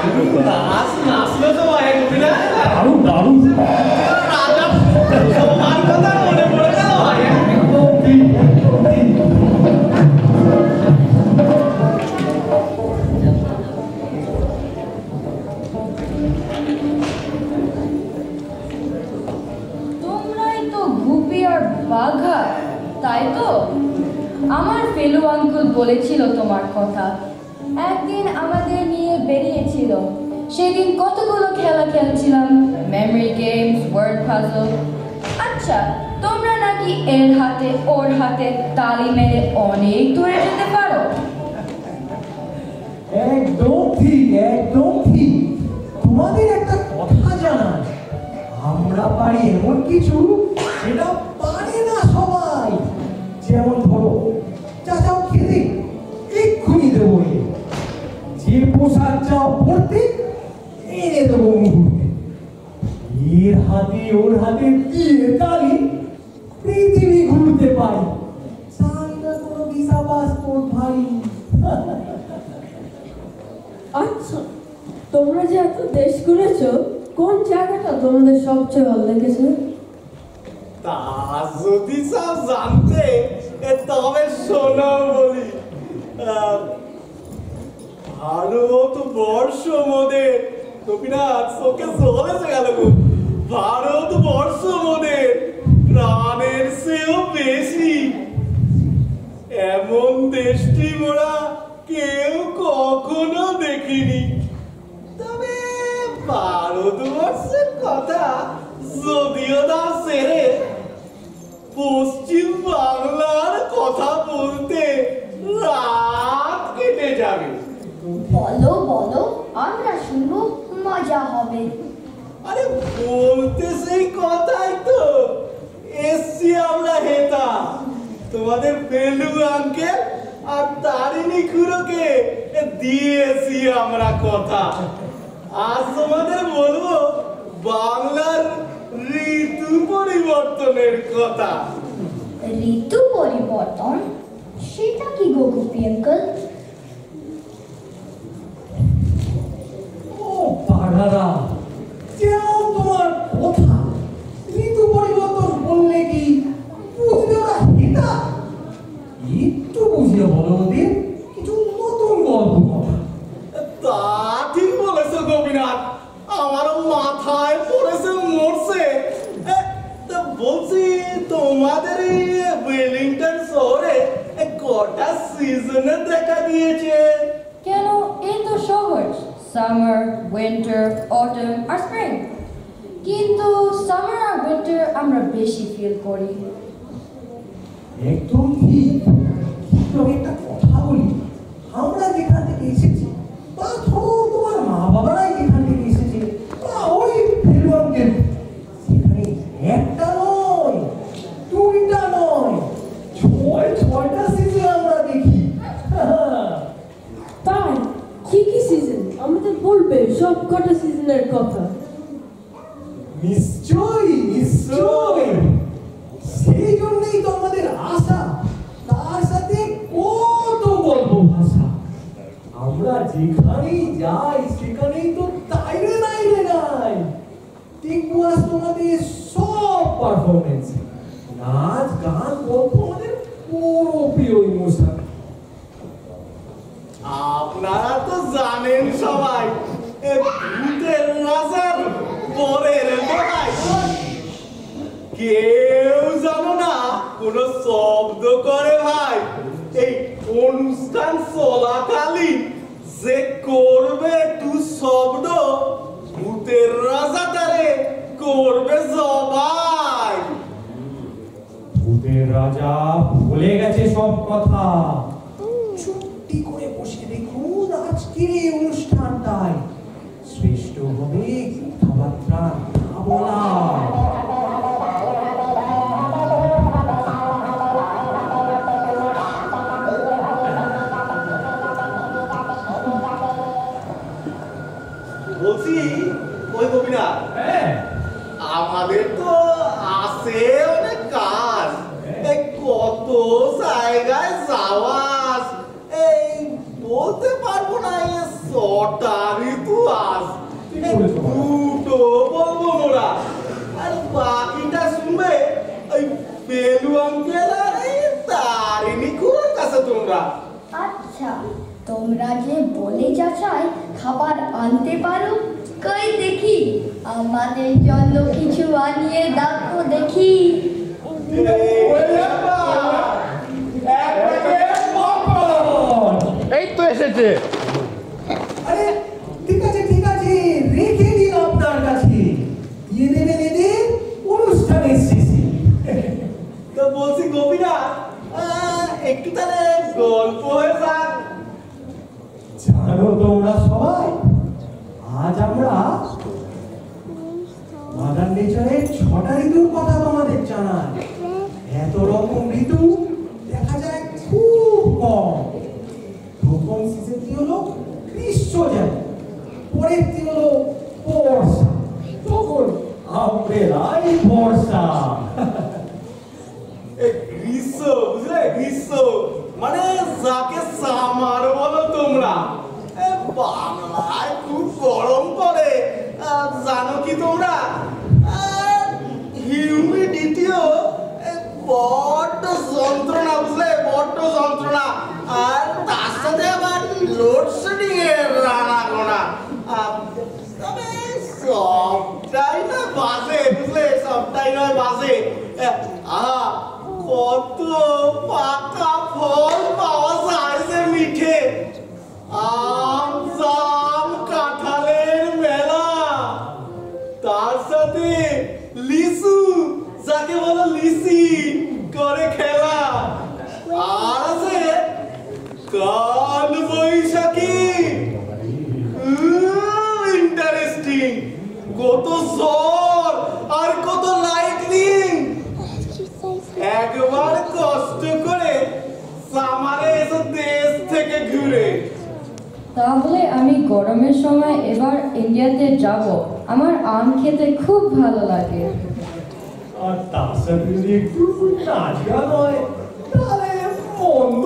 নাচলো তো গোপীনাথ, দারুণ দারুণ। রাজা সবার কথা মনে পড়ে গেল। তোমরাই তো গুপি আর বাঘা, তাই তো? আমার ফেলু আঙ্কুল বলেছিল তোমার কথা। একদিন আমাদের নিয়ে বেরিয়েছিল, সেদিন কতগুলো খেলা খেলছিলাম, মেমরি গেমস, ওয়ার্ড পাজল। আচ্ছা, তোমরা নাকি এর হাতে ওর হাতে তালি মেরে অনেক দূরে যেতে পারো? একদম ঠিক, একদম ঠিক। তোমাদের একটা কথা জানা, আমরা পারি এমন কিছু সেটা পারে না সবাই। যেমন ধরো, চাচাও খেতে এক্ষুনি দেবো, যে পোশাক চাও পড়তে এনে দেবো মুহূর্তে। এর হাতে ওর হাতে দিয়ে তালি পৃথিবী ঘুরতে পারি, চাই না কোনো ভিসা পাসপোর্ট ভাই। আচ্ছা, তোমরা যে এত দেশ ঘুরেছো, কোন জায়গাটা তোমাদের সবচেয়ে ভালো লেগেছে? তা যদি সব জানতে তবে শোনো বলি। ভারতবর্ষ মোদের, গোপীনাথ চোখে চলেছে গেল। ভারতবর্ষ মোদের প্রাণের চেয়েও বেশি। এমন দেশটি মোরা কেউ কখনো দেখিনি। তবে ভারতবর্ষের কথা যদিও না ছেড়ে পশ্চিম বাংলার কথা বলতে রাত কেটে যাবে। বলো বলো, আমরা শুনবো, মজা হবে। আরে বলতে সেই কথাই তো এসছি আমরা হেতা। তোমাদের ফেলু আঙ্কেল আর তারিণী খুড়োকে দিয়েছি আমরা কথা। আজ তোমাদের বলবো বাংলার ঋতু পরিবর্তনের কথা। ঋতু পরিবর্তন? সেটা কি গো গুপি আঙ্কেল? ও পাড়ারা, যেমন তোমার কথা, ঋতু পরিবর্তন বললে কি বুঝবে ওরা হেতা? একটু বুঝিয়ে বলো ওদের কিছু নতুন গল্প কথা। তা ঠিক বলেছো গোপীনাথ, আমারও মাথায় পড়েছে মরছে। বলছি তোমাদের এই ওয়েলিংটন শহরে কটা সিজনে দেখা দিয়েছে? কেন, এই তো শহর, সামার, উইন্টার, অটম আর স্প্রিং। কিন্তু সামার আর উইন্টার আমরা বেশি ফিল করি। একদম ঠিক। কিন্তু আমি একটা কথা বলি, আমরা যেখান থেকে এসেছি, বা ধরো তোমার মা বাবারাই যেখান থেকে এসেছে, বা ওই ফেলু আঙ্কেল, সেখানে একটা নয়, দুইটা নয়, ছয়টা সিজন আমরা দেখি। তাই কি কি সিজন আমাদের বলবে? সব কটা সিজনের কথা? নিশ্চয়ই নিশ্চয়ই, সেই জন্যই তো আমাদের আশা, তার সাথে কত গল্প ভাষা। আমরা যেখানেই যাই সেখানেই তো তাইরে নাই রে নাই। দেখবো আজ তোমাদের সব পারফরমেন্স, নাচ গান গল্প আমাদের বড় প্রিয় ইমোশন। আপনারা তো জানেন সবাই ভূতের রাজার পরের দোহাই। কেউ জানো না কোনো শব্দ করে ভাই, এই অনুষ্ঠান চলাকালীন যে করবে একটু শব্দ, ভূতের রাজাটারে করবে জবাই। ভূতের রাজা ভুলে গেছে সব কথা। চুপটি করে বসে দেখুন আজকের এই অনুষ্ঠানটায়। শ্রেষ্ঠ হবে কথাবার্তা না বলা। বলছি ওই গোপীনাথ, আমাদের তো আছে অনেক কাজ, এই কত জায়গায় যাওয়া, এই বলতে পারবো না, এই শর্ট ছটা ঋতু আস ঠিক বলেছো বাবা। দুটো বলবো মোরা আর বাকিটা শুনবে ওই বেলু আঙ্কেল আর এই তারিণী খুড়োর কাছে তোমরা। আচ্ছা, তোমরা যে বলে যাচাই খাবার আনতে পারো, কই দেখি আমাদের জন্য কিছু আনিয়ে দেখো দেখি। এই তো এসেছে। আরে ঠিক আছে রেখে দিন আপনার কাছে। এদের অনুষ্ঠানে শেষে তো বলছি গোপীরা একটু তাহলে গল্প হয়ে যাক। জানো তোমরা সবাই, আজ আমরা মাদার নেচারের 6টা ঋতুর কথা তোমাদের জানাই। এত রকম ঋতু দেখা যায় খুব কম। প্রথম সিজনটি হলো গ্রীষ্মকাল, পরেরটি হলো বর্ষা, তখন আমব্রেলাই বর্ষা। গ্রীষ্ম, বুঝলে, গ্রীষ্ম মানে যাকে সামার বলো তোমরা। বাংলায় খুব গরম পড়ে, জানো কি তোমরা? হিউমিডিটিও বড্ড যন্ত্রণা, বুঝলে, বড্ড যন্ত্রণা। আর তার সাথে আবার লোডশেডিং এর রানা গোনা। তবে সবটাই না বাজে, বুঝলে, সবটাই নয় বাজে। কত পাকা ফল পাওয়া যায় যে মিঠে। আম, জাম, কাঁঠালের মেলা, তার সাথে লিচু, যাকে বলো লিচি, করে খেলা। আর আছে কাল বৈশাখী, ইন্টারেস্টিং। কত ঝড় আর কত লাইটনিং। একবার কষ্ট করে সামারে এসে দেশ থেকে ঘুরে। তাহলে আমি গরমের সময় এবার ইন্ডিয়াতে যাব। আমার আম খেতে খুব ভালো লাগে। আর তার সাথে যদি একটু নাচ গান হয় তাহলে মন্দ